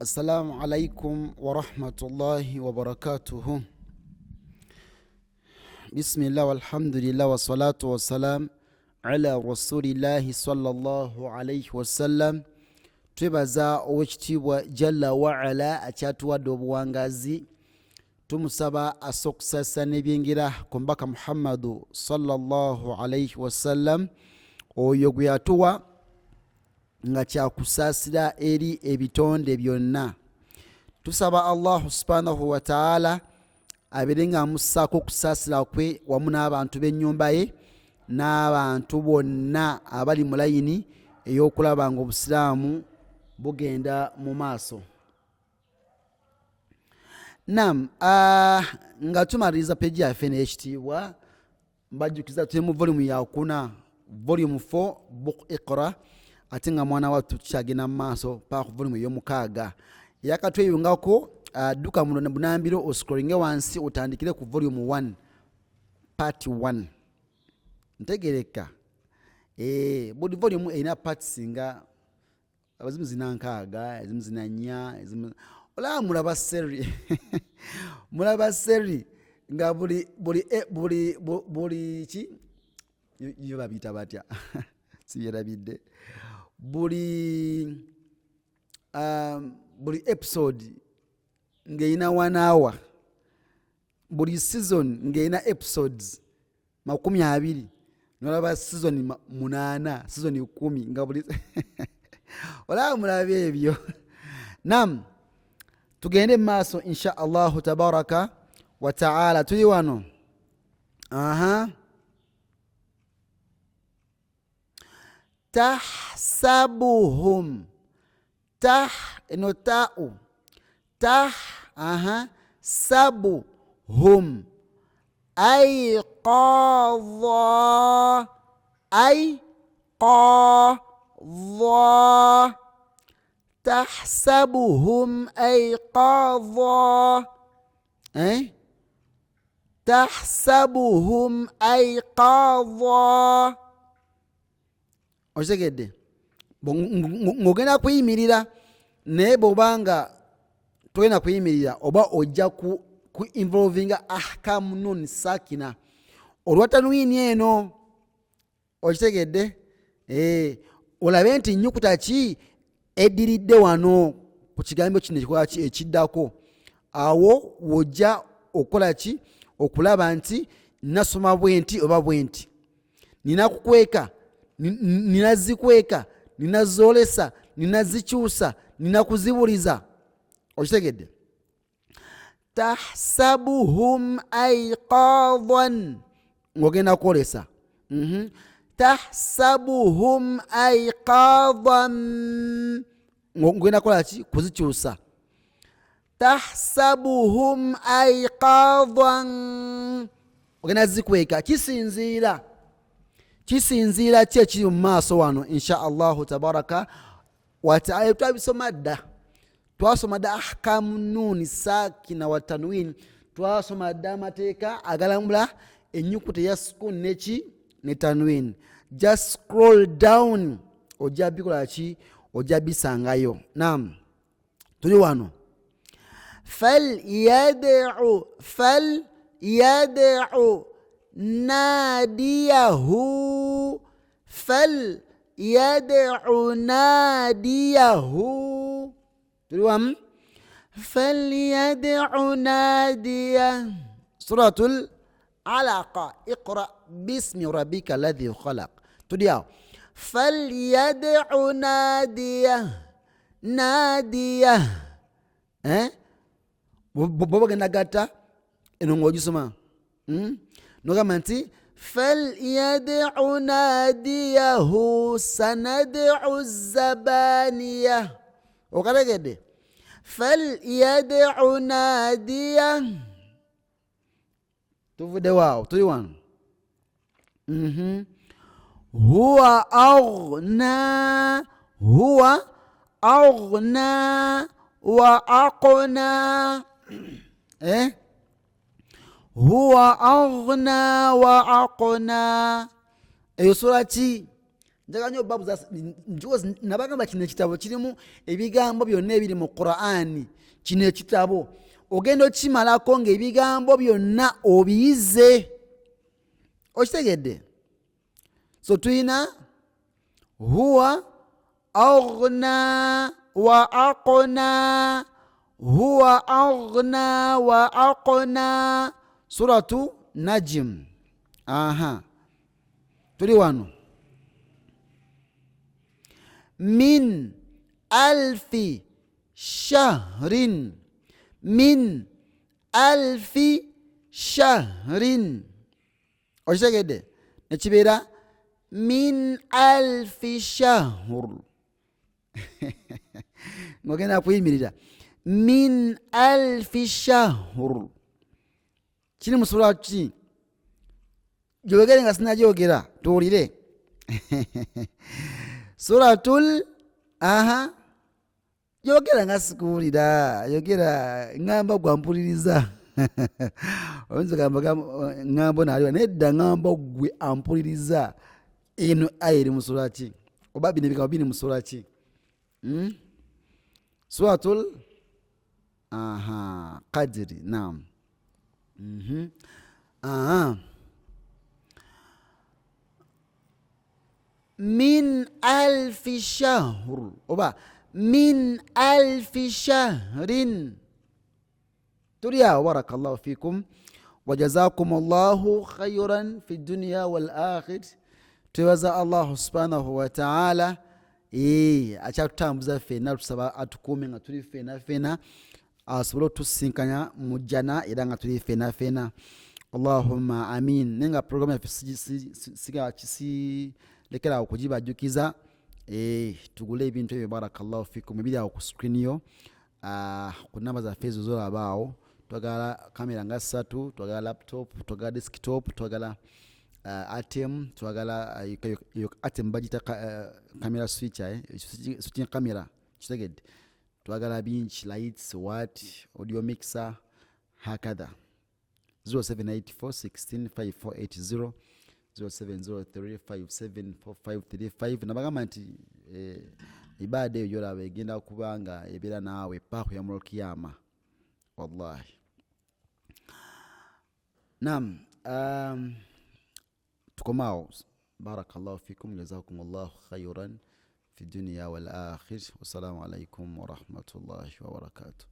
Assalamu alaikum wa rahmatullahi wa barakatuhu. Bismillah walhamdulillah wa salatu wa salam ala rasulillahi sallallahu alayhi wa sallam. Twebaza owekitiibwa jalla wa ala akyatuwadde obuwangazi. Tumusaba asokusasa n'ebyengera ku mbaka Muhammadu sallallahu alayhi wa sallam, oyo gwe yatuwa nga kyakusaasira eri ebitonde byonna. Tusaba Allah subhanahu wa ta'ala abeere nga amussaako okusaasira kwe wamu n'abantu b'ennyumba ye n'abantu bonna abali mu layini ey'okulaba nga obusiraamu bugenda mu maaso. Naam, nga tumaliriza peji yaffe n'ekitiibwa, mbajjukiza tuli mu volume ya 4, volume 4 book Iqra, ate nga mwana wattu tukyagenda mu maaso paka ku volume ey'omukaaga. Yakatweyungako dduka muno bunambiro oscrollinge wansi otandikire ku volume 1 part 1. Ntegereka buli volume erina parts nga abazimu zina nkaaga, ezimu zina nnya, ezimu olaba mulaba seri mulaba seri nga buli ki yo babiyita batya sibyerabidde, buli episode ng'erina 1 hour, buli season ng'erina episodes 20, nolaba season 8, season 10 nga buli olaba mulaba ebyo. Naam, tugende mu maaso insha Allahu tabaraka wa ta'ala. Tuli wano tahsabuhum eno ta'u sabuhum ayqadha tahsabuhum ayqadha tahsabuhum ayqadha. Okitegedde? Ng'ogenda kuyimirira naye bw'obanga togenda kuyimirira oba ojja ku involvinga ahkamu nun sakina olwatanwini eno. Okitegedde? Olabe nti nnyukuta ki eddiridde wano ku kigambo kino ekikola ki ekiddako. Awo wojja okukola ki? Okulaba nti nasoma bwenti oba bwenti, nina kukweka, nina zikweka, nina zoolesa, nina zikyusa, nina kuzibuliza. Okitegedde? Tahsabuhum ayqadhan ng'ogenda kwolesa. Tahsabuhum ayqadhan ng'ogenda kola ki? Kuzikyusa. Tahsabuhum ayqadhan ogenda zikweka. Kisinziira ki ekiri mu maaso wano insha Allahu tabaraka wa ta'ala. Twabisoma dda, twasoma dda ahkamu nuni sakina wa tanwin, twasoma dda amateeka agalamula ennyukuta ya sukun neki ne tanwin. Just scroll down ojja bikola ki? Ojja bisangayo. Naam, tuli wano. Falyad'u nadiyahu falyad'u nadiyahu. Tuli wamu? Falyad'u nadiyahu. Suratul Alaqa. Iqra bismi rabbika alladhi khalaq. Tuli awo. Falyad'u nadiyahu. Bw'oba ogenda gatta eno ng'ogisoma nogamba nti falyad'u nadiyahu sanad'u zabaniya. Okategedde? Falyad'u nadiyahu. Tuvudde waawo, tuli wano. Huwa aghna wa aqna. Huwa aghna wa aqna. Eyo sura ki? njaga nnyo babu njozi nabagamba kino ekitabo kirimu ebigambo byonna ebiri mu Qur'ani. Kino ekitabo ogenda okimalako ng'ebigambo byonna obiyize. Okitegedde? So tuyina huwa aghna wa aqna, huwa aghna wa aqna, suratu Najm. Tuli wano. Min alfi shahrin, min alfi shahrin. Okitegedde? Nekibeera min alfi shahr. Ngogenda kuyimirira. Min alfi shahr. Kiri mu sura ki? Gyogere nga sinagyogera tuwulire. Suratul yogera nga sikuwulira, yogera ngamba gwampuliriza. Oyinza gamba ngambo naliwa nedda ngamba gwe ampuliriza. Eno aya eri mu sura ki? Oba bino ebigambo biri mu sura ki? Suratul Qadri. Naam. Min alfi shahr, oba min alfi shahrin. Tulia, barakallahu fikum wa jazakumullahu khayran fi dunya wal akhir. Twebaza Allah subhanahu wa ta'ala akyatutambuza ffenna, tusaba atukuume nga tuli ffenna ffenna, asobole otusinkanya mu jjana era nga tuli ffenna ffenna. Allahumma amin. Nenga programu yaffe lekera okugibajjukiza, tugule ebintu ebyo barakallahu fikum ebiri awo ku screen yo, ku namba zaffe ezo zolabaawo. Twagala kamera nga 3, twagala laptop, twagala desktop, twagala Atem, twagala Atem bagita camera switcher, switching camera, kitegedde. Twagala bingi, lights, what, audio mixer, hakadha. 0784165480, 0703574535. Nabagamba nti ibada eyo gyolaba egenda kubanga ebeera naawe paaku ya mulul kiyama. Wallahi. Naam. Tukomao. Barakallahu fikum, jazakumullahu khayran fi dunya wal akhir. Wassalamu alaikum wa rahmatullahi wa barakatuh.